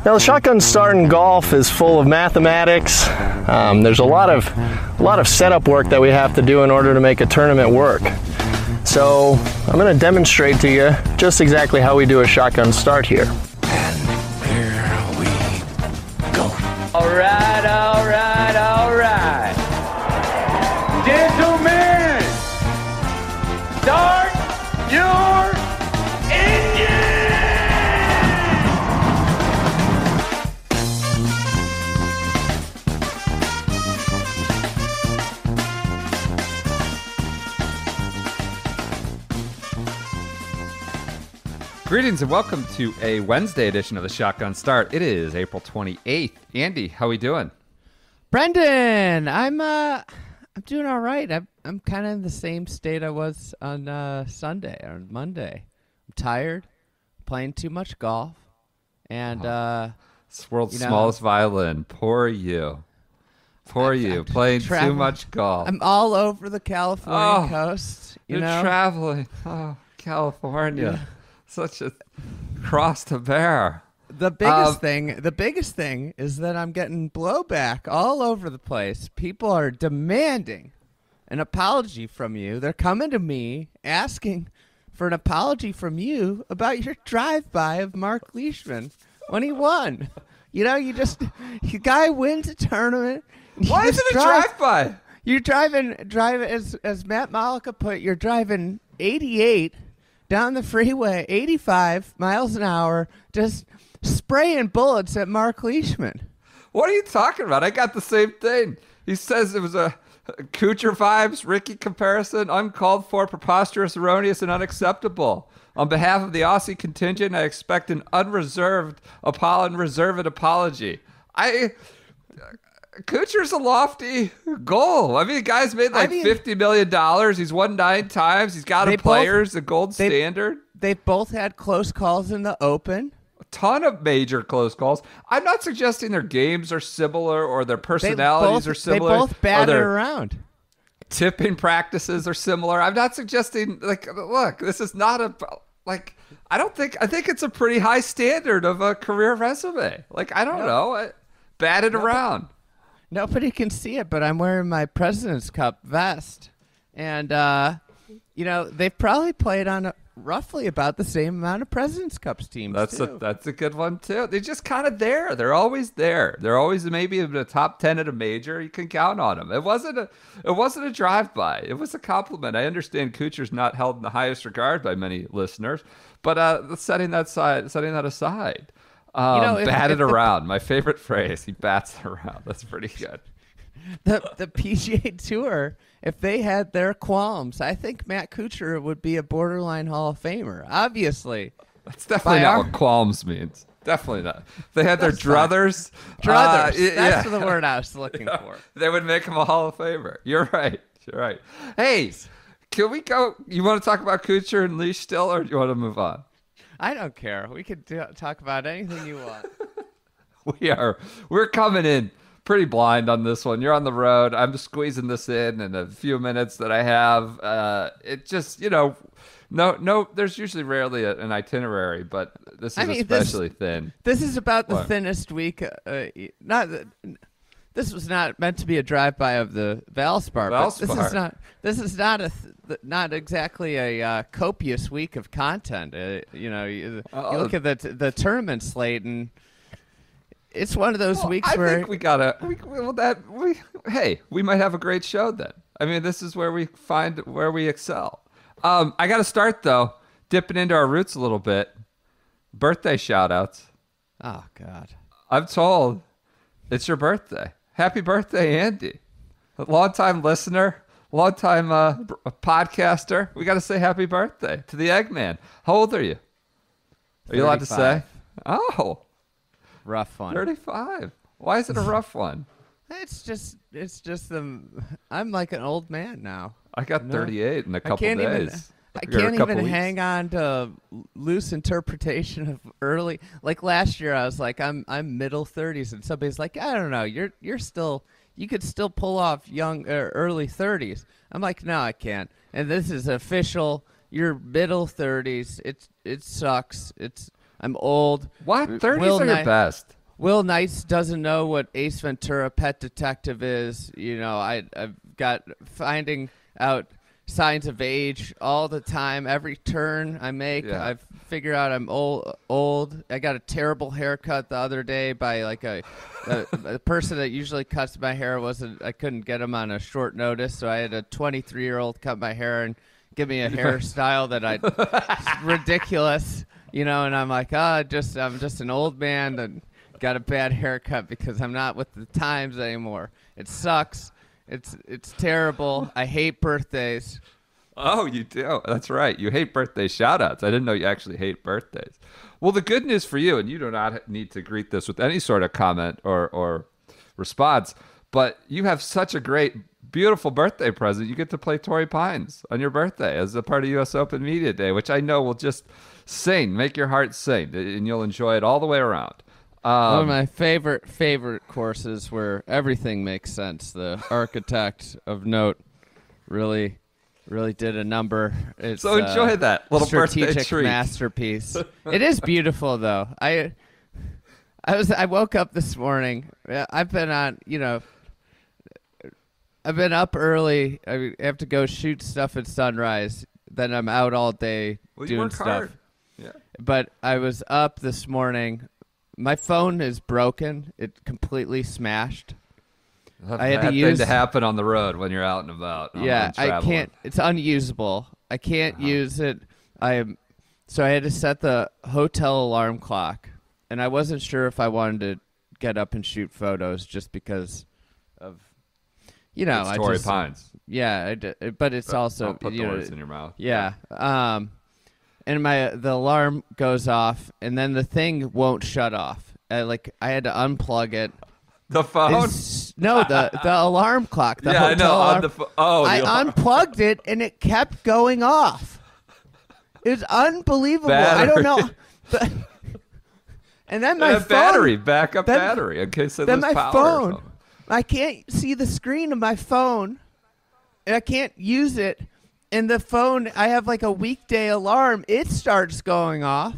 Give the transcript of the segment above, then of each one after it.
Now, the shotgun start in golf is full of mathematics. There's a lot of setup work that we have to do in order to make a tournament work. So I'm going to demonstrate to you just exactly how we do a shotgun start here. And here we go. All right, all right, all right. Gentlemen, start your engine! Greetings and welcome to a Wednesday edition of the Shotgun Start. It is April 28th. Andy, how we doing? Brendan, I'm doing all right. I'm kind of in the same state I was on Sunday or Monday. I'm tired, playing too much golf, and This world's smallest violin. Poor you. Poor you. Playing too much golf. I'm all over the California coast. You're traveling. Oh, California. Yeah. Such a cross to bear. The biggest thing is that I'm getting blowback all over the place. People are demanding an apology from you. They're coming to me asking for an apology from you about your drive-by of Mark Leishman when he won. The guy wins a tournament. Why is it a drive-by? You're driving as Matt Malika put, you're driving 88 down the freeway, 85 miles an hour, just spraying bullets at Mark Leishman. What are you talking about? I got the same thing. He says it was a Kuchar vibes, Ricky comparison, uncalled for, preposterous, erroneous, and unacceptable. On behalf of the Aussie contingent, I expect an unreserved apology. Kuchar's a lofty goal. I mean, the guy's made $50 million. He's won 9 times. He's got a Players, the gold standard. They've both had close calls in the Open. A ton of major close calls. I'm not suggesting their games are similar or their personalities are similar. They both batted around. Tipping practices are similar. I'm not suggesting, look, this is not I think it's a pretty high standard of a career resume. I don't know. Batted around. Nobody can see it, but I'm wearing my President's Cup vest. And, they've probably played on roughly about the same amount of President's Cups teams, that's a good one, too. They're just kind of there. They're always there. They're always maybe in the top 10 at a major. You can count on them. It wasn't a drive-by. It was a compliment. I understand Kuchar's not held in the highest regard by many listeners, but setting that aside. Batted around. My favorite phrase. He bats around. That's pretty good. The PGA Tour, if they had their qualms, I think Matt Kuchar would be a borderline Hall of Famer. Obviously. That's definitely not what qualms means. Definitely not. They had their druthers. That's the word I was looking for. They would make him a Hall of Famer. You're right. Hey, can we go? You want to talk about Kuchar and Leash still, or do you want to move on? I don't care. We could talk about anything you want. We're coming in pretty blind on this one. You're on the road. I'm squeezing this in a few minutes that I have. It just, no. There's usually rarely an itinerary, but this is especially thin. This is about the thinnest week. This was not meant to be a drive-by of the Valspar. This is not exactly a copious week of content. You look at the tournament slate, and it's one of those weeks where we might have a great show then. I mean, this is where we find where we excel. I got to start though, dipping into our roots a little bit. Birthday shout-outs. Oh God, I'm told it's your birthday. Happy birthday, Andy. A long-time listener, long-time podcaster. We got to say happy birthday to the Eggman. How old are you? Are you allowed to say? Oh. Rough one. 35. Why is it a rough one? It's just I'm like an old man now. I got 38 in a couple days. I can't even hang on to loose interpretation of early. Like last year, I was like, I'm middle 30s, and somebody's like, I don't know, you're still, you could still pull off young early 30s. I'm like, no, I can't. And this is official. You're middle 30s. It sucks. I'm old. What? 30s are your best. Will Knights doesn't know what Ace Ventura Pet Detective is. I've got finding out signs of age all the time. Every turn I make, I figure out I'm old. I got a terrible haircut the other day by like a person that usually cuts my hair. I couldn't get him on a short notice, so I had a 23-year-old cut my hair and give me a hairstyle that it's ridiculous, and I'm like, I'm just an old man that got a bad haircut because I'm not with the times anymore. It sucks. It's terrible. I hate birthdays. Oh, you do? That's right. You hate birthday shout-outs. I didn't know you actually hate birthdays. Well, the good news for you, and you do not need to greet this with any sort of comment or response, but you have such a great, beautiful birthday present. You get to play Torrey Pines on your birthday as a part of U.S. Open Media Day, which I know will just make your heart sing, and you'll enjoy it all the way around. One of my favorite courses where everything makes sense. The architect of note really did a number. So enjoy that little birthday strategic treat. Masterpiece. It is beautiful though. I woke up this morning. I've been up early. I have to go shoot stuff at sunrise. Then I'm out all day doing stuff. Hard. Yeah. But I was up this morning. My phone is broken. It completely smashed. I had to happen on the road when you're out and about. I can't. It's unusable. I can't use it. So I had to set the hotel alarm clock, and I wasn't sure if I wanted to get up and shoot photos just because of, it's Torrey Pines. Yeah, but it's also don't put the words in your mouth. Yeah. And the alarm goes off, and then the thing won't shut off. I had to unplug it. The phone? No, the alarm clock. The I know. Alarm. I unplugged it, and it kept going off. It was unbelievable. Battery. I don't know. And then my phone, backup battery, in case then there's my power phone, or something. I can't see the screen of my phone, and I can't use it. And the phone, I have like a weekday alarm. It starts going off.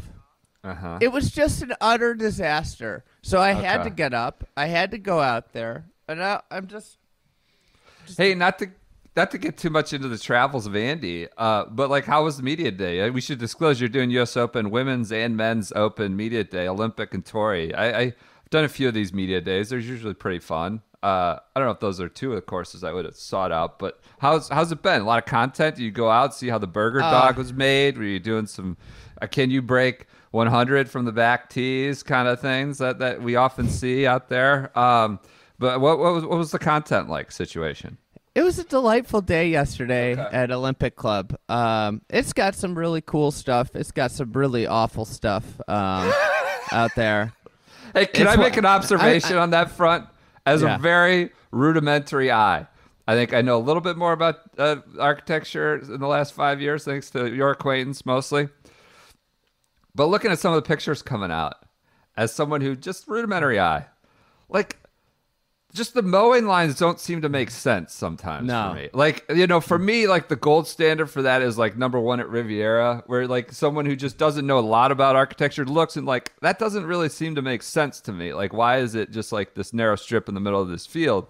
It was just an utter disaster. So I had to get up. I had to go out there. And I'm just Hey, not to get too much into the travels of Andy, but like, how was the media day? We should disclose you're doing U.S. Open Women's and Men's Open Media Day, Olympic and Torrey. I've done a few of these media days. They're usually pretty fun. I don't know if those are two of the courses I would have sought out, but how's it been? A lot of content? Do you go out, see how the burger dog was made? Were you doing some, can you break 100 from the back tees kind of things that we often see out there? But what was the content like situation? It was a delightful day yesterday at Olympic Club. It's got some really cool stuff. It's got some really awful stuff out there. Hey, can I make an observation on that front? As a very rudimentary eye, I think I know a little bit more about architecture in the last 5 years, thanks to your acquaintance mostly. But looking at some of the pictures coming out, as someone who just rudimentary eye, like, just the mowing lines don't seem to make sense sometimes for me. Like, for me, like, the gold standard for that is like number one at Riviera, where like someone who just doesn't know a lot about architecture looks and like, that doesn't really seem to make sense to me. Like, why is it just like this narrow strip in the middle of this field?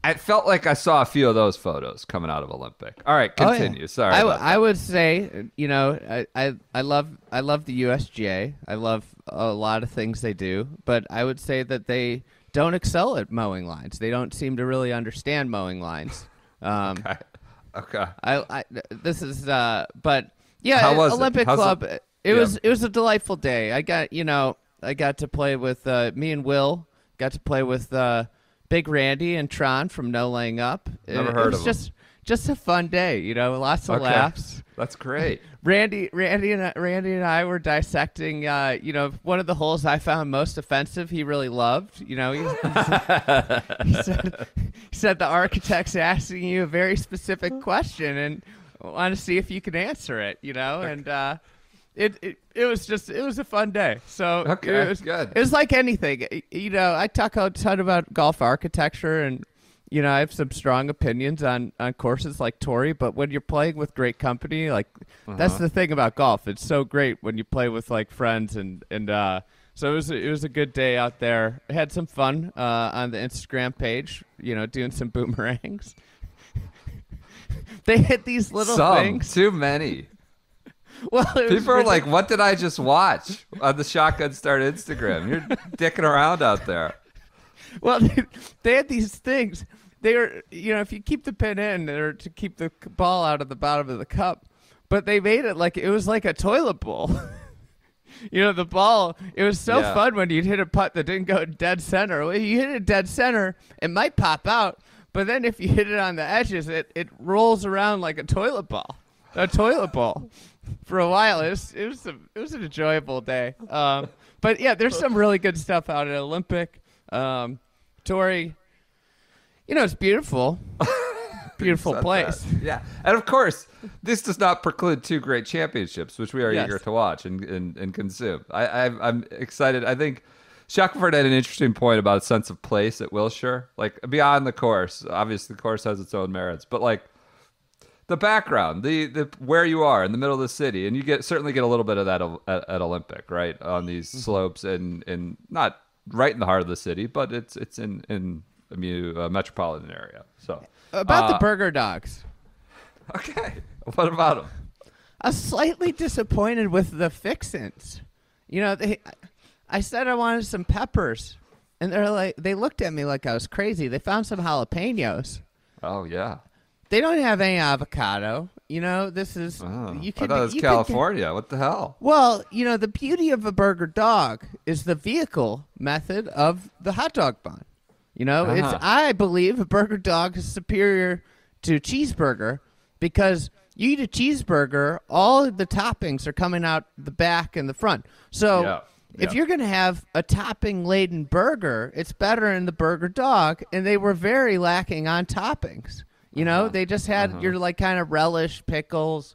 I felt like I saw a few of those photos coming out of Olympic. All right, continue. Sorry. I would say, I love the USGA. I love a lot of things they do, but I would say that they don't excel at mowing lines. They don't seem to really understand mowing lines. Okay. This is but yeah, how was Olympic Club. It was a delightful day. I got to play with me and Will. Got to play with Big Randy and Tron from No Laying Up. Never heard of them. Just a fun day, lots of laughs. That's great. Randy and I were dissecting, one of the holes I found most offensive. He really loved, he said the architect's asking you a very specific question and want to see if you can answer it, and it was a fun day. So it was good. It was like anything, I talk a ton about golf architecture and, I have some strong opinions on courses like Torrey, but when you're playing with great company, like that's the thing about golf. It's so great when you play with like friends and So it was a good day out there. I had some fun on the Instagram page, doing some boomerangs. They hit these little things. Too many. Well, people are like, what did I just watch on the Shotgun Start Instagram? You're dicking around out there. Well, they had these things. They were, if you keep the pin in, they're to keep the ball out of the bottom of the cup. But they made it like it was like a toilet bowl. The ball, it was so fun when you'd hit a putt that didn't go dead center. When you hit it dead center, it might pop out. But then if you hit it on the edges, it rolls around like a toilet bowl. For a while, it was an enjoyable day. But yeah, there's some really good stuff out at Olympic. Torrey, it's beautiful. Beautiful place. That. Yeah. And of course, this does not preclude 2 great championships, which we are eager to watch and consume. I'm excited. I think Shackelford had an interesting point about a sense of place at Wilshire. Like, beyond the course, obviously the course has its own merits, but like the background, the where you are in the middle of the city, and you certainly get a little bit of that at Olympic, right? On these slopes and not right in the heart of the city, but it's in a metropolitan area. So about the burger dogs. Okay, what about them? I was slightly disappointed with the fixins. I said I wanted some peppers, and they looked at me like I was crazy. They found some jalapenos. Oh yeah. They don't have any avocado. This is I thought it was California. What the hell? Well, the beauty of a burger dog is the vehicle method of the hot dog bun. I believe a burger dog is superior to a cheeseburger because you eat a cheeseburger, all of the toppings are coming out the back and the front. So if you're going to have a topping-laden burger, it's better in the burger dog, and they were very lacking on toppings. They just had your kind of relish, pickles,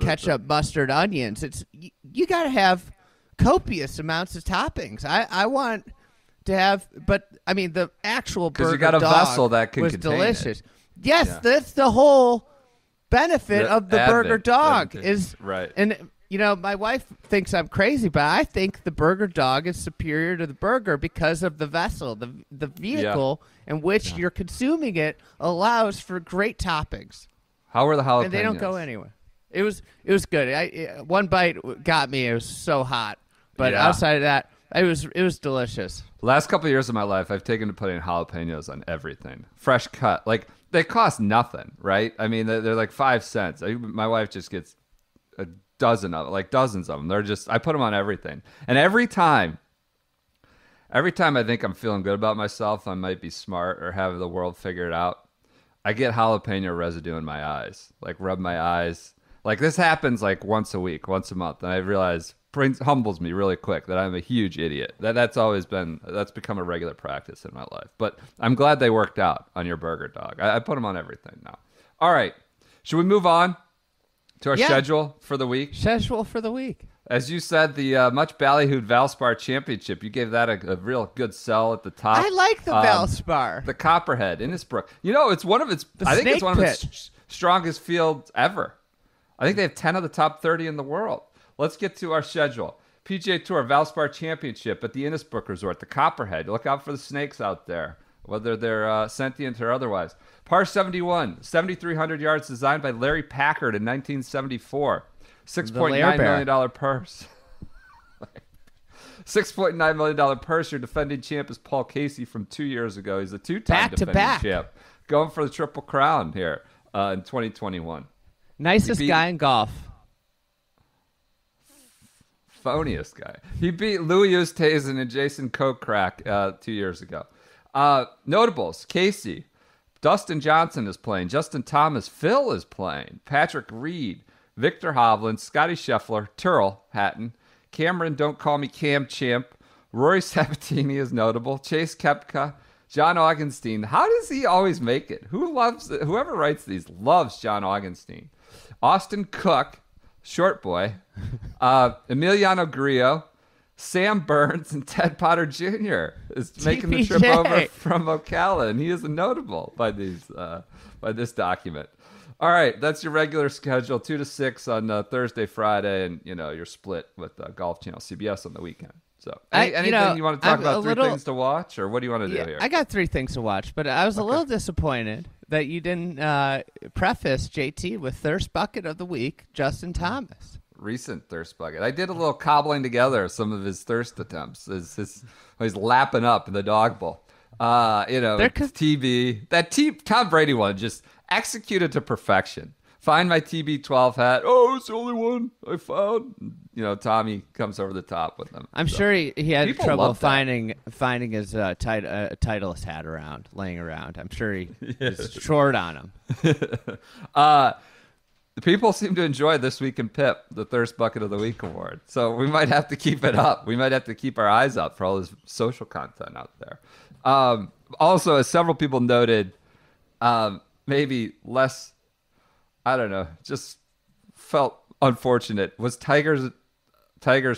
ketchup, mustard, onions. It's you got to have copious amounts of toppings. I want to have, but I mean the actual burger you got a dog vessel that can was contain delicious. it. Yes, that's the whole benefit of the burger dog is right. And my wife thinks I'm crazy, but I think the burger dog is superior to the burger because of the vessel, the vehicle in which you're consuming it allows for great toppings. How were the jalapenos? And they don't go anywhere. It was good. One bite got me. It was so hot, but outside of that, it was delicious. Last couple of years of my life, I've taken to putting jalapenos on everything. Fresh cut, like they cost nothing, right? I mean, they're like 5 cents. My wife just gets a dozen of it, like dozens of them. I put them on everything. And every time I think I'm feeling good about myself, I might be smart or have the world figured out, I get jalapeno residue in my eyes, like rub my eyes. Like this happens like once a week, once a month. And I realize humbles me really quick that I'm a huge idiot. That's become a regular practice in my life. But I'm glad they worked out on your burger dog. I put them on everything now. All right. Should we move on to our schedule for the week? Schedule for the week. As you said, the much ballyhooed Valspar Championship, you gave that a real good sell at the top. I like the Valspar. The Copperhead, Innisbrook. It's one of its strongest fields ever. I think they have 10 of the top 30 in the world. Let's get to our schedule. PGA Tour Valspar Championship at the Innisbrook Resort, the Copperhead. Look out for the snakes out there, whether they're sentient or otherwise. Par 71, 7,300 yards, designed by Larry Packard in 1974. $6.9 million purse. $6.9 million purse. Your defending champ is Paul Casey from 2 years ago. He's a two-time defending champ. Going for the Triple Crown here in 2021. Nicest guy in golf. Phoniest guy. He beat Louis Oosthuizen and Jason Kokrak 2 years ago. Notables, Casey. Dustin Johnson is playing. Justin Thomas. Phil is playing. Patrick Reed. Victor Hovland. Scotty Scheffler. Turl Hatton. Cameron Don't Call Me Cam Champ. Rory Sabatini is notable. Chase Koepka. John Augenstein. How does he always make it? Whoever writes these loves John Augenstein. Austin Cook. Short boy. Emiliano Grillo. Sam Burns and Ted Potter Jr. is making the trip over from Ocala, and he is notable by this document. All right, that's your regular schedule, 2 to 6 on Thursday, Friday, and you're split with Golf Channel CBS on the weekend. So, anything you want to talk about? Things to watch, or what do you want to do here? I got 3 things to watch, but I was a little disappointed that you didn't preface JT with Thirst Bucket of the Week, Justin Thomas. Recent Thirst Bucket. I did a little cobbling together of some of his thirst attempts. He's lapping up in the dog bowl. TB. That Tom Brady one just executed to perfection. Find my TB12 hat. Oh, it's the only one I found. Tommy comes over the top with them. I'm sure he had trouble finding his Titleist hat laying around. I'm sure he is short on him. People seem to enjoy This Week in Pip, the Thirst Bucket of the Week award. So we might have to keep it up. We might have to keep our eyes out for all this social content out there. Also, as several people noted, maybe less, I don't know, just felt unfortunate, was Tiger's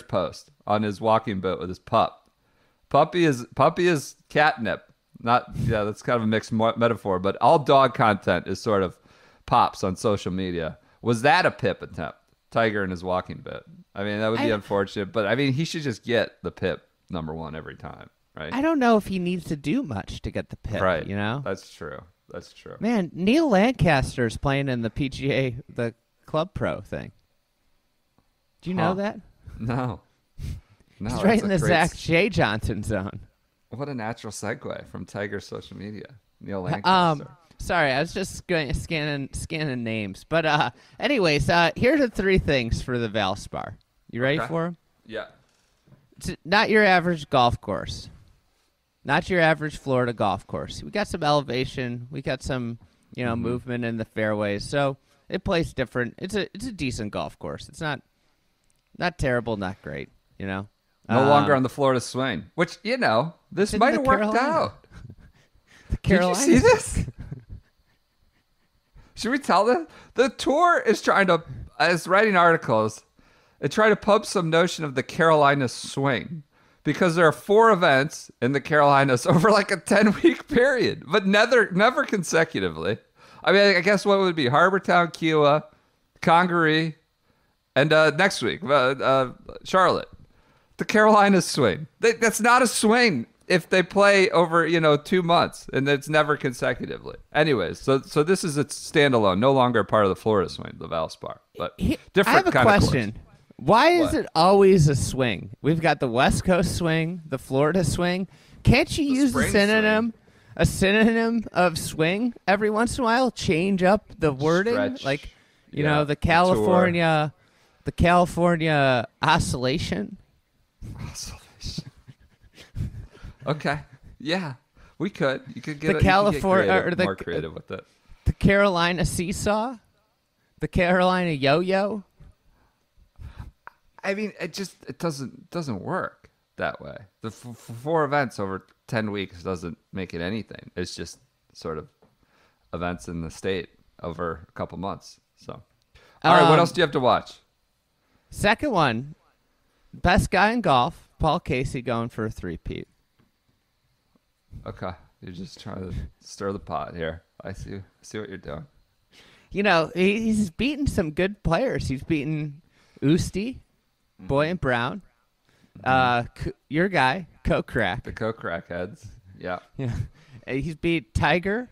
post on his walking boat with his pup. Puppy is catnip. That's kind of a mixed metaphor, but all dog content is sort of pops on social media. Was that a Pip attempt? Tiger and his walking boat. I mean, that would be unfortunate, but I mean, he should just get the Pip #1 every time, right? I don't know if he needs to do much to get the Pip, right? That's true. Man, Neil Lancaster's playing in the PGA, the Club Pro thing. Do you know that? No. He's right in the Zach J. Johnson zone. What a natural segue from Tiger's social media. Neil Lancaster. Sorry, I was just scanning names. But anyways, here are the 3 things for the Valspar. You ready for them? Yeah. It's not your average golf course. Not your average Florida golf course. We got some elevation. We got some, movement in the fairways. So it plays different. It's a decent golf course. It's not terrible, not great. No longer on the Florida swing, which this might have worked out. Did you see this? Should we tell them? The tour is writing articles and trying to pump some notion of the Carolina swing, because there are 4 events in the Carolinas over like a 10-week period, but never consecutively. I mean, I guess what would it be? Harbortown, Kiowa, Congaree, and next week, Charlotte. The Carolinas swing. That's not a swing if they play over 2 months, and it's never consecutively. Anyways, so this is its standalone, no longer part of the Florida swing, the Valspar, but different. I have a question. Why is it always a swing? We've got the West Coast swing, the Florida swing. Can't you use a synonym of swing every once in a while? Change up the wording, stretch, the California oscillation. Okay. Yeah, we could. You could get the California more creative with it. The Carolina seesaw, the Carolina yo-yo. I mean, it doesn't work that way. The 4 events over 10 weeks doesn't make it anything. It's just sort of events in the state over a couple months. So, all right, what else do you have to watch? Second one, best guy in golf, Paul Casey, going for a 3-peat. Okay, you're just trying to stir the pot here. I see what you're doing. He's beaten some good players. He's beaten Usti, Boy and Brown, your guy, Kokrak. The Kokrak heads. Yeah. He's beat Tiger,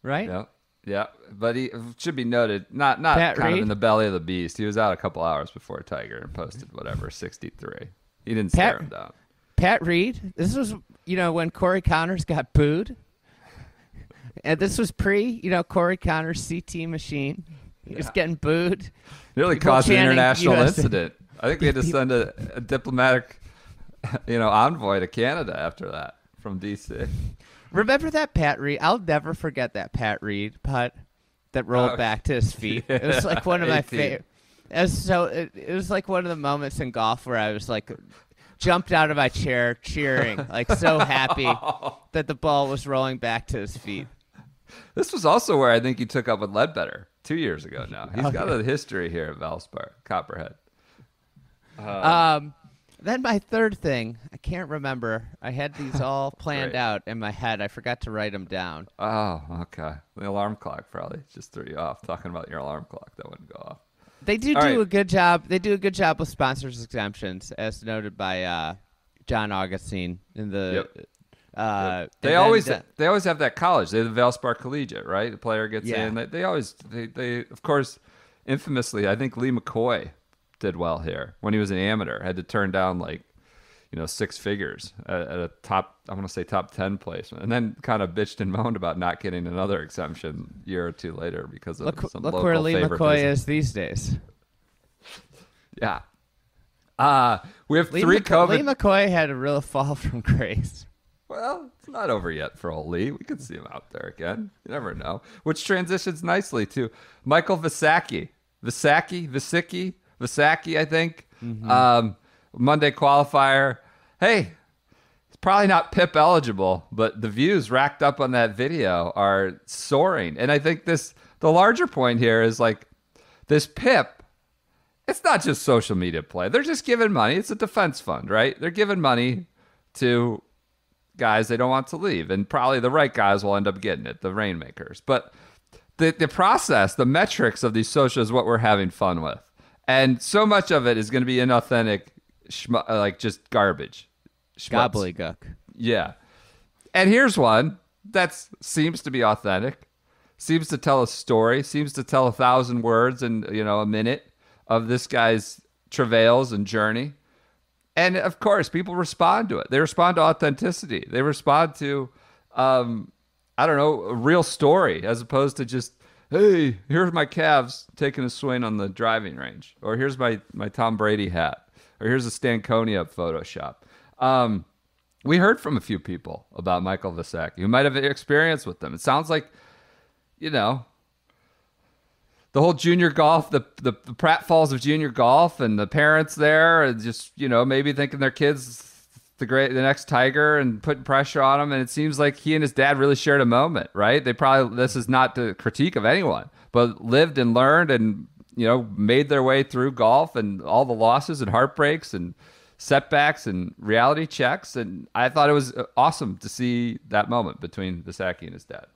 right? Yeah. But he should be noted, not Pat kind Reed? of in the belly of the beast. He was out a couple hours before Tiger and posted 63. He didn't stare him down. Pat Reed. This was, when Corey Connors got booed. And this was Corey Connors' CT machine. He was getting booed. Nearly caused an international incident. I think we had to send a diplomatic, envoy to Canada after that from D.C. Remember that Pat Reed? I'll never forget that Pat Reed putt that rolled back to his feet. Yeah. It was like one of my favorite. It was like one of the moments in golf where I was like, jumped out of my chair cheering, like so happy that the ball was rolling back to his feet. This was also where I think he took up with Ledbetter 2 years ago now. He's got a history here at Valspar, Copperhead. Then my third thing, I can't remember. I had these all planned Great. out in my head. I forgot to write them down. Oh, okay. The alarm clock probably just threw you off. Talking about your alarm clock that wouldn't go off. They do All right. a good job. They do a good job with sponsors exemptions, as noted by John Augustine in the. They always have that college. They have the Valspar Collegiate, right? The player gets in. They always of course, infamously, I think Lee McCoy did well here when he was an amateur. Had to turn down six figures at a top 10 placement, and then kind of bitched and moaned about not getting another exemption a year or two later because of some look local where Lee favoritism. McCoy is these days. Yeah. We have Lee three COVID. Lee McCoy had a real fall from grace. Well, it's not over yet for old Lee. We could see him out there again. You never know. Which transitions nicely to Michael Visacki, I think. Monday qualifier. Hey, he's probably not PIP eligible, but the views racked up on that video are soaring. And I think the larger point here is like this PIP. It's not just social media play. They're just giving money. It's a defense fund, right? They're giving money to guys they don't want to leave, and probably the right guys will end up getting it, the rainmakers. But the process, the metrics of these social is what we're having fun with, and so much of it is going to be inauthentic, like just garbage, schmutz. Gobbledygook. Yeah, and here's one that seems to be authentic, seems to tell a story, seems to tell 1,000 words in a minute of this guy's travails and journey. And of course, people respond to it. They respond to authenticity. They respond to, a real story, as opposed to just, hey, here's my calves taking a swing on the driving range, or here's my Tom Brady hat, or here's a Stankonia Photoshop. We heard from a few people about Michael Visacki who might have experience with them. It sounds like, the whole junior golf, the pratfalls of junior golf, and the parents there are just, maybe thinking their kid's the next Tiger and putting pressure on him. And it seems like he and his dad really shared a moment, right? This is not the critique of anyone, but lived and learned and, made their way through golf and all the losses and heartbreaks and setbacks and reality checks. And I thought it was awesome to see that moment between Visacki and his dad.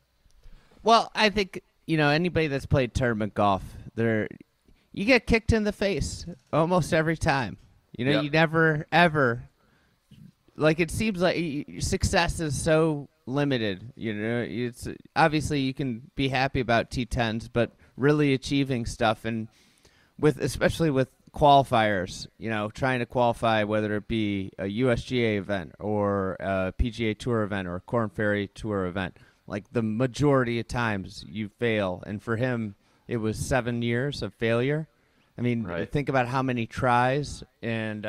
Well, I think, anybody that's played tournament golf, you get kicked in the face almost every time. Yep. You never, ever, it seems like success is so limited. It's obviously you can be happy about T10s, but really achieving stuff, and especially with qualifiers, trying to qualify, whether it be a USGA event or a PGA Tour event or a Korn Ferry Tour event. Like the majority of times you fail. And for him, it was 7 years of failure. I mean, right. Think about how many tries. And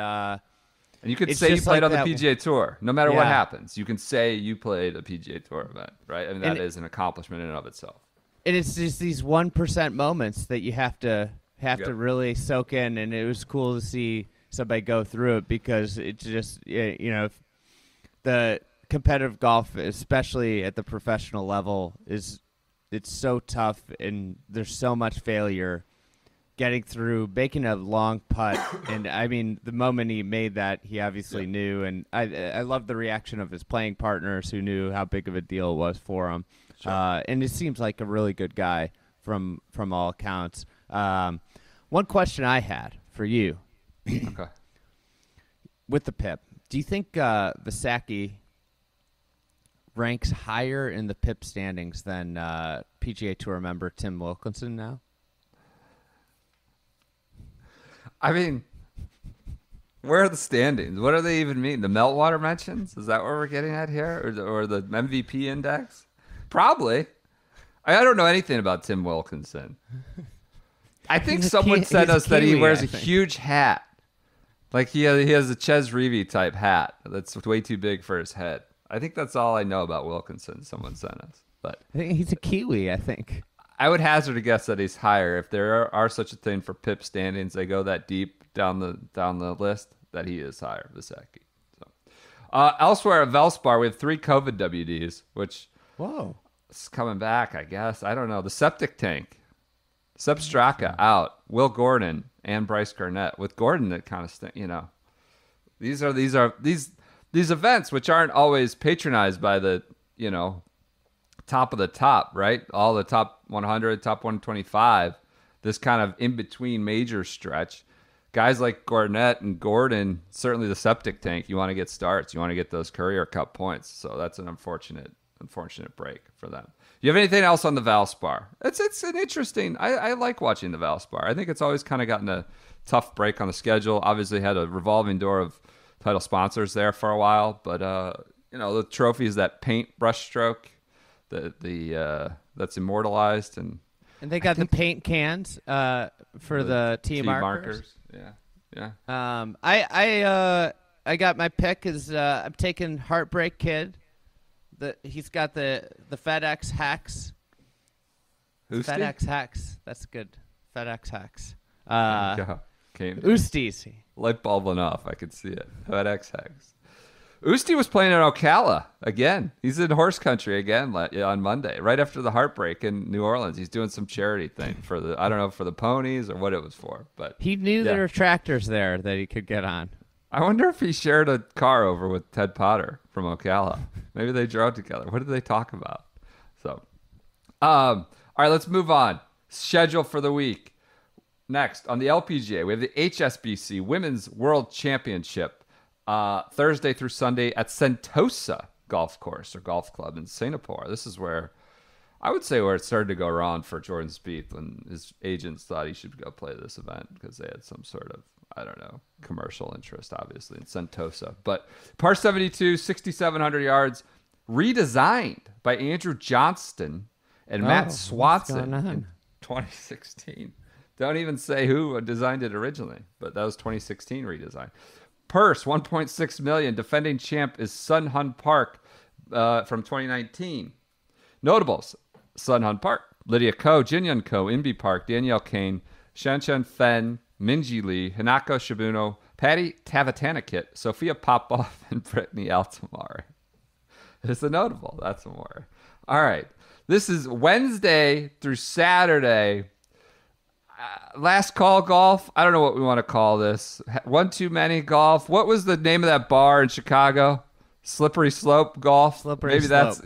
you could say you played on the PGA Tour. No matter what Yeah. happens, you can say you played a PGA Tour event, right? I mean, that is an accomplishment in and of itself. And it's just these 1% moments that you have to really soak in. And it was cool to see somebody go through it, because it's just, the competitive golf, especially at the professional level, it's so tough, and there's so much failure getting through, making a long putt. And I mean, the moment he made that, he obviously knew, and I love the reaction of his playing partners who knew how big of a deal it was for him. Sure. And it seems like a really good guy from all accounts. One question I had for you, Okay. with the PIP, do you think Visacki ranks higher in the PIP standings than PGA Tour member Tim Wilkinson now? I mean, where are the standings? What do they even mean? The Meltwater mentions? Is that what we're getting at here? Or the MVP index? Probably. I don't know anything about Tim Wilkinson. I think someone said us that he Kiwi, wears I a think. huge hat. Like he has a Ches Reavie type hat that's way too big for his head. I think that's all I know about Wilkinson. Someone sent us, but I think he's a Kiwi, I think. I would hazard a guess that he's higher. If there are such a thing for PIP standings, they go that deep down the list, that he is higher, Visacki. So, elsewhere at Valspar, we have 3 COVID WDs, which is coming back, I guess. I don't know. The septic tank, Seb Straka out, Will Gordon, and Bryce Garnett. With Gordon, it kind of These events, which aren't always patronized by the, top of the top, right? All the top 100, top 125, this kind of in-between major stretch. Guys like Garnett and Gordon, certainly the septic tank, you want to get starts. You want to get those Courier Cup points. So that's an unfortunate break for them. You have anything else on the Valspar? It's an interesting, I like watching the Valspar. I think it's always kind of gotten a tough break on the schedule. Obviously had a revolving door of title sponsors there for a while, but the trophy is that paint brushstroke that's immortalized, and they got the paint cans for the T markers. Yeah. I got my pick is I'm taking Heartbreak Kid. He's got the FedEx Hex. Usti? FedEx Hex. That's good. FedEx Hex. Ustis. Light bulb went off. I could see it. FedEx Hex. Usti was playing in Ocala again. He's in horse country again on Monday, right after the heartbreak in New Orleans. He's doing some charity thing for the ponies or what it was for. But he knew there were tractors there that he could get on. I wonder if he shared a car over with Ted Potter from Ocala. Maybe they drove together. What did they talk about? So, all right, let's move on. Schedule for the week. Next, on the LPGA, we have the HSBC Women's World Championship Thursday through Sunday at Sentosa Golf Course or Golf Club in Singapore. This is where it started to go wrong for Jordan Spieth when his agents thought he should go play this event because they had some sort of, commercial interest, obviously, in Sentosa. But par 72, 6,700 yards, redesigned by Andrew Johnston and Matt Swanson in 2016. Don't even say who designed it originally, but that was 2016 redesign. Purse, $1.6 million. Defending champ is Sun Hun Park from 2019. Notables, Sun Hun Park, Lydia Ko, Jin Ko, Inbee Park, Danielle Kane, Shanshan Fen, Minji Lee, Hinako Shibuno, Patty Tavatanakit, Sophia Popov, and Brittany Altamari. It's a notable. That's more. All right. This is Wednesday through Saturday. Last call golf. I don't know what we want to call this. One too many golf. What was the name of that bar in Chicago? Slippery Slope Golf. Slippery Slope.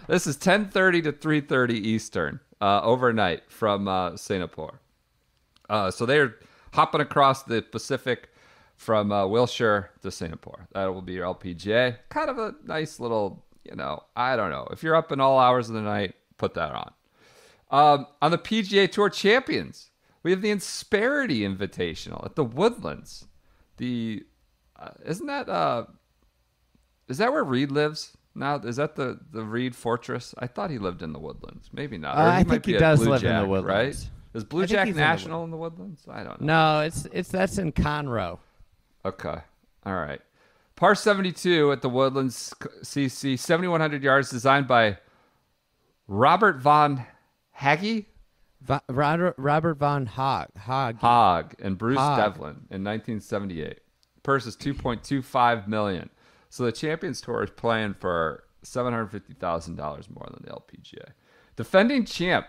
This is 10:30 to 3:30 Eastern overnight from Singapore. So they're hopping across the Pacific from Wilshire to Singapore. That will be your LPGA. Kind of a nice little, I don't know. If you're up in all hours of the night, put that on. On the PGA Tour Champions, we have the Insperity Invitational at the Woodlands. Is that where Reed lives now? Is that the Reed Fortress? I thought he lived in the Woodlands. Maybe not. I think he does live in the Woodlands. Right? Is Blue Jack National in the Woodlands? I don't know. No, that's in Conroe. Okay. All right. Par 72 at the Woodlands CC, 7,100 yards, designed by Robert von Hagge? Robert von Hogg and Bruce Hogg. Devlin in 1978. Purse is $2.25 million. So the Champions Tour is playing for $750,000 more than the LPGA. Defending champ.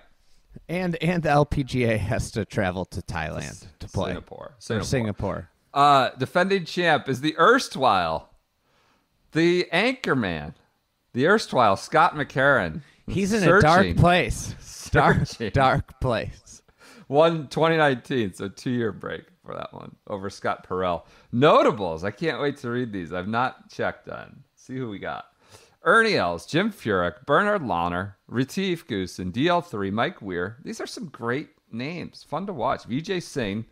And the LPGA has to travel to Thailand to play. Singapore. Defending champ is the erstwhile, the anchorman, the erstwhile Scott McCarron. He's in a dark place. Dark place. Won 2019, so 2-year break for that one over Scott Perrell. Notables. I can't wait to read these. I've not checked on. See who we got. Ernie Els, Jim Furyk, Bernard Launer, Retief Goosen, DL3, Mike Weir. These are some great names. Fun to watch. Vijay Singh,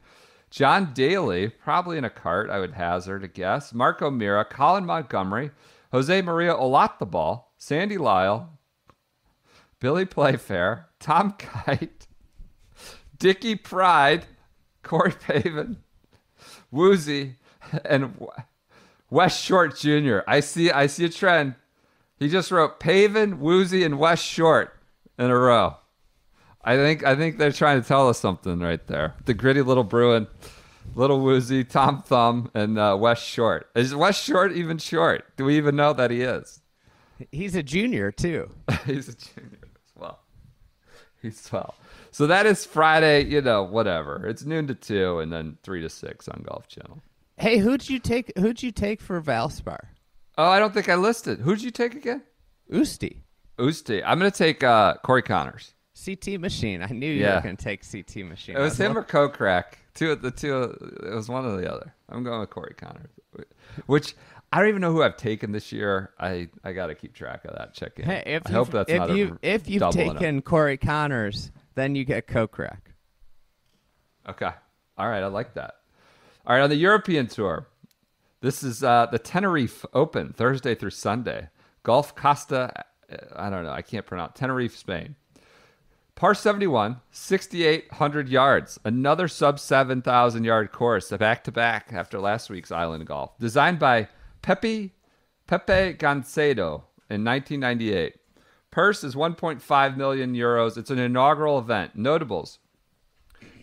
John Daly, probably in a cart, I would hazard a guess. Marco Mira, Colin Montgomery, Jose Maria Olatabal, Sandy Lyle, Billy Playfair, Tom Kite, Dickie Pride, Corey Pavin, Woozy, and Wes Short Jr. I see a trend. He just wrote Pavin, Woozy, and Wes Short in a row. I think they're trying to tell us something right there. The gritty little Bruin, little Woozy, Tom Thumb, and Wes Short. Is Wes Short even short? Do we even know that he is? He's a junior too. He's a junior as well. He's 12. So that is Friday, whatever. It's noon to 2 and then 3 to 6 on Golf Channel. Hey, who'd you take for Valspar? Oh, I don't think I listed. Who'd you take again? Usti. Usti. I'm going to take Corey Connors. CT Machine. I knew you were going to take CT Machine. It was him or Kokrak. It was one or the other. I'm going with Corey Connors, which I don't even know who I've taken this year. I got to keep track of that. Check in. Hey, I hope that's not if you've taken Corey Connors, then you get Kokrak. Okay. All right. I like that. All right. On the European Tour, this is the Tenerife Open, Thursday through Sunday. Gulf Costa, I don't know. I can't pronounce. Tenerife, Spain. Par 71, 6,800 yards. Another sub 7,000 yard course, back to back after last week's Island Golf. Designed by Pepe Gancedo in 1998. Purse is 1.5 million euros. It's an inaugural event. Notables: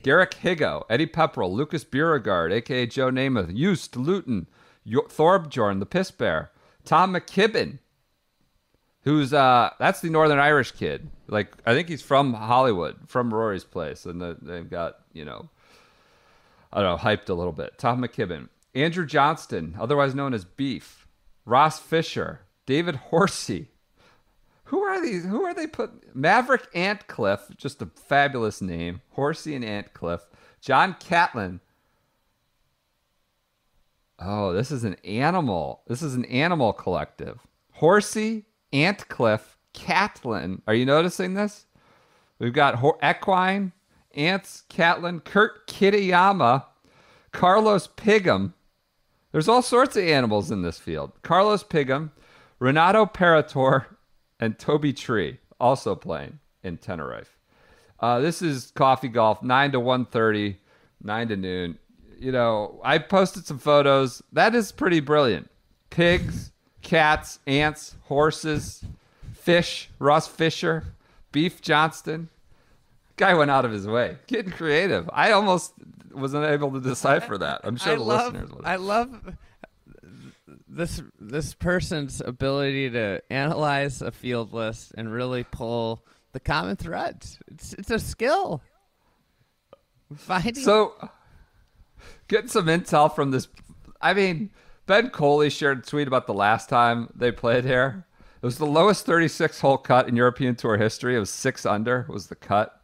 Garrick Higo, Eddie Pepperell, Lucas Beauregard, a.k.a. Joe Namath, Just Luton, Thorbjorn, the Piss Bear, Tom McKibben, who's that's the Northern Irish kid. Like, I think he's from Hollywood, from Rory's place, and they've got, I don't know, hyped a little bit. Tom McKibben, Andrew Johnston, otherwise known as Beef, Ross Fisher, David Horsey. Who are these? Who are they put? Maverick Antcliffe, just a fabulous name. Horsey and Antcliffe. John Catlin. Oh, this is an animal. This is an animal collective. Horsey, Antcliffe, Catlin. Are you noticing this? We've got Equine, Ants, Catlin, Kurt Kitayama, Carlos Pigum. There's all sorts of animals in this field. Carlos Pigum, Renato Parator, and Toby Tree also playing in Tenerife. This is Coffee Golf, 9 to 1:30, 9 to noon. I posted some photos. That is pretty brilliant. Pigs, cats, ants, horses, fish, Ross Fisher, Beef Johnston. Guy went out of his way. Getting creative. I almost wasn't able to decipher that. I'm sure listeners would. I love this person's ability to analyze a field list and really pull the common threads. It's a skill. So, getting some intel from this. I mean, Ben Coley shared a tweet about the last time they played here. It was the lowest 36-hole cut in European Tour history. It was 6 under was the cut.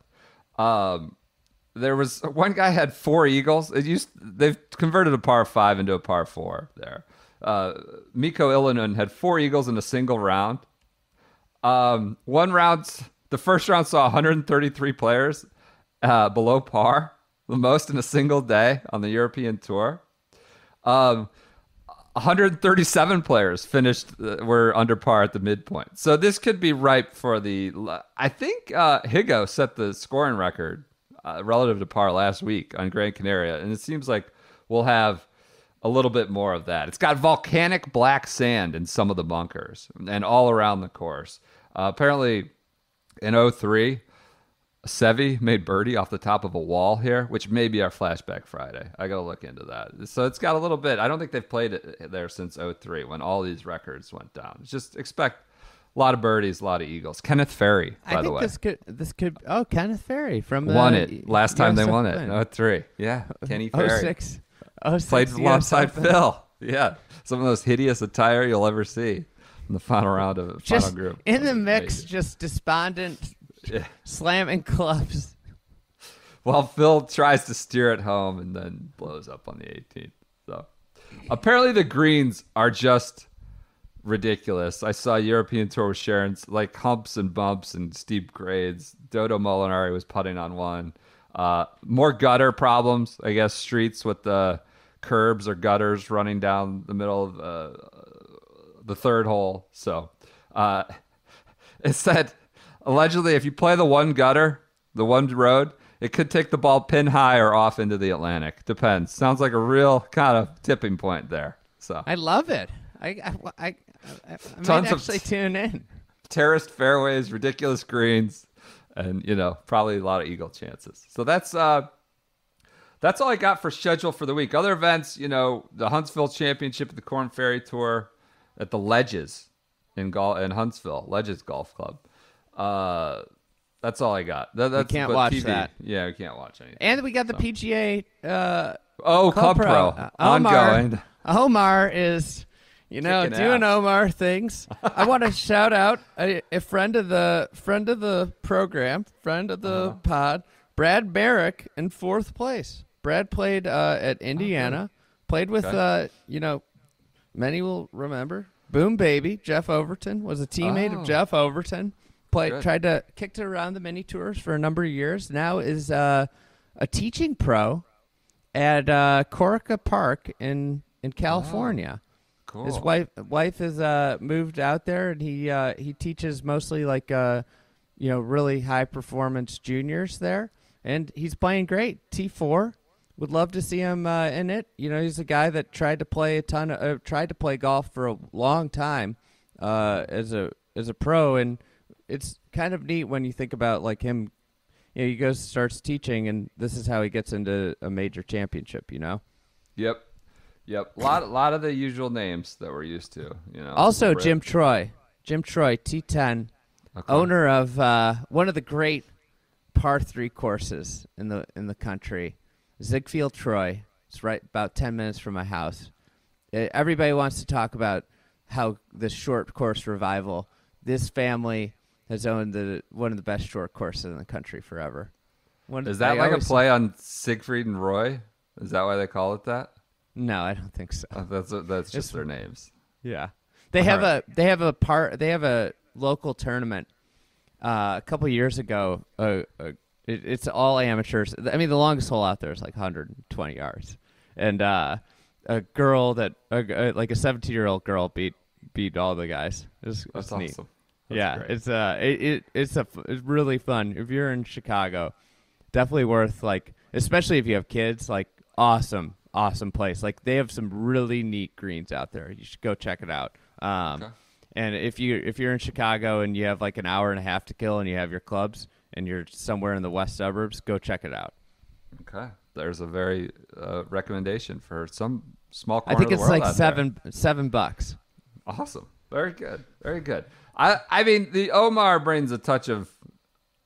There was one guy had 4 eagles. They've converted a par 5 into a par 4 there. Mikko Ilonen had 4 eagles in a single round. The first round saw 133 players below par, the most in a single day on the European Tour. 137 players were under par at the midpoint. So this could be ripe for I think Higo set the scoring record relative to par last week on Gran Canaria, and it seems like we'll have a little bit more of that. It's got volcanic black sand in some of the bunkers and all around the course. Apparently, in 2003, Seve made birdie off the top of a wall here, which may be our Flashback Friday. I got to look into that. So it's got a little bit. I don't think they've played it there since 2003 when all these records went down. Just expect a lot of birdies, a lot of eagles. Kenneth Ferry, by the way. This could. Oh, Kenneth Ferry from won it last time they won it in 2003. Yeah, Kenny Ferry. 06. Played alongside Phil. Yeah, some of the most hideous attire you'll ever see in the final round of final group. In the mix, just despondent. Yeah. Slamming clubs. Well, Phil tries to steer it home and then blows up on the 18th. So apparently the greens are just ridiculous. I saw European Tour with Sharon's like humps and bumps and steep grades. Dodo Molinari was putting on one. More gutter problems, I guess, streets with the curbs or gutters running down the middle of the third hole. So it said, allegedly, if you play the one gutter, the one road, it could take the ball pin high or off into the Atlantic. Depends. Sounds like a real kind of tipping point there. So I love it. I might actually tune in. Terraced fairways, ridiculous greens, and probably a lot of eagle chances. So that's all I got for schedule for the week. Other events, the Huntsville Championship at the Korn Ferry Tour at the Ledges in Huntsville, Ledges Golf Club. That's all I got. That's can't but watch TV. that. Yeah, we can't watch anything. And we got the PGA. Club Pro. Ongoing. Omar is, Kicking doing ass. Omar things. I want to shout out a friend of the program, friend of the pod, Brad Barrick in 4th place. Brad played at Indiana. Played with many will remember. Boom Baby, Jeff Overton was a teammate of Jeff Overton. Tried to kicked it around the mini tours for a number of years. Now is a teaching pro at Corica Park in California. Cool. His wife has moved out there, and he teaches mostly like really high performance juniors there, and he's playing great. T4. Would love to see him in it. He's a guy that tried to play golf for a long time as a pro, and it's kind of neat when you think about like him. He starts teaching, and this is how he gets into a major championship. Yep. A lot of the usual names that we're used to. Also, Jim Troy, T10, owner of one of the great par 3 courses in the country. Ziegfeld Troy. It's right about 10 minutes from my house. Everybody wants to talk about how the short course revival. This family has owned one of the best short courses in the country forever. Is that like a play on Siegfried and Roy? Is that why they call it that? No, I don't think so. That's just their names. Yeah, they have a local tournament a couple years ago. It's all amateurs. I mean, the longest hole out there is like 120 yards, and a girl like a 17-year-old girl beat all the guys. That's awesome. Neat. That's great. It's really fun. If you're in Chicago, definitely worth especially if you have kids. Awesome place. They have some really neat greens out there. You should go check it out. And if you're in Chicago and you have like an hour and a half to kill and you have your clubs, and you're somewhere in the west suburbs, go check it out. Okay. There's a very recommendation for some small corner I think of the it's world like $7. Awesome. Very good. Very good. I mean, the Omar brings a touch of,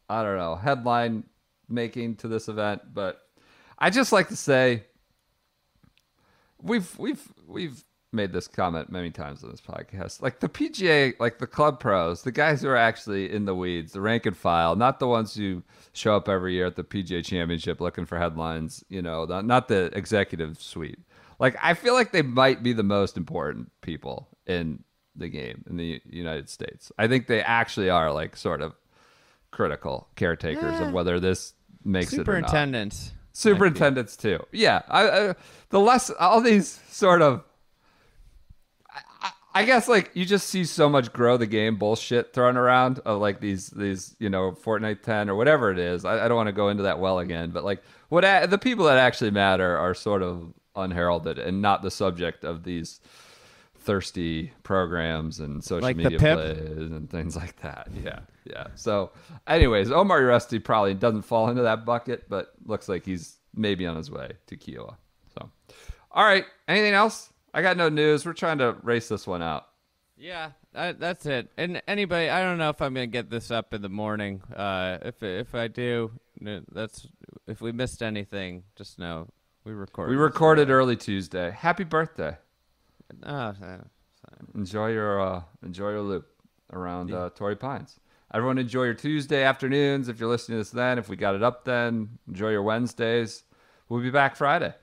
I don't know, headline making to this event, but I just like to say we've made this comment many times on this podcast. Like the PGA, like the club pros, the guys who are actually in the weeds, the rank and file, not the ones who show up every year at the PGA Championship looking for headlines, not the executive suite. I feel like they might be the most important people in the game in the United States. I think they actually are sort of critical caretakers of whether this makes it or not. Superintendents too. Yeah. All these sort of, I guess you just see so much grow the game bullshit thrown around of these Fortnite 10 or whatever it is. I don't want to go into that well again, but the people that actually matter are sort of unheralded and not the subject of these thirsty programs and social media plays and things like that. Yeah. So anyways, Omar Uresti probably doesn't fall into that bucket, but looks like he's maybe on his way to Kiowa. So, all right. Anything else? I got no news. We're trying to race this one out. Yeah, that's it. And anybody, I don't know if I'm going to get this up in the morning. If I do, if we missed anything, just know we recorded. We recorded early Tuesday. Happy birthday. Oh, Enjoy your loop around Torrey Pines. Everyone enjoy your Tuesday afternoons if you're listening to this then. If we got it up then, enjoy your Wednesdays. We'll be back Friday.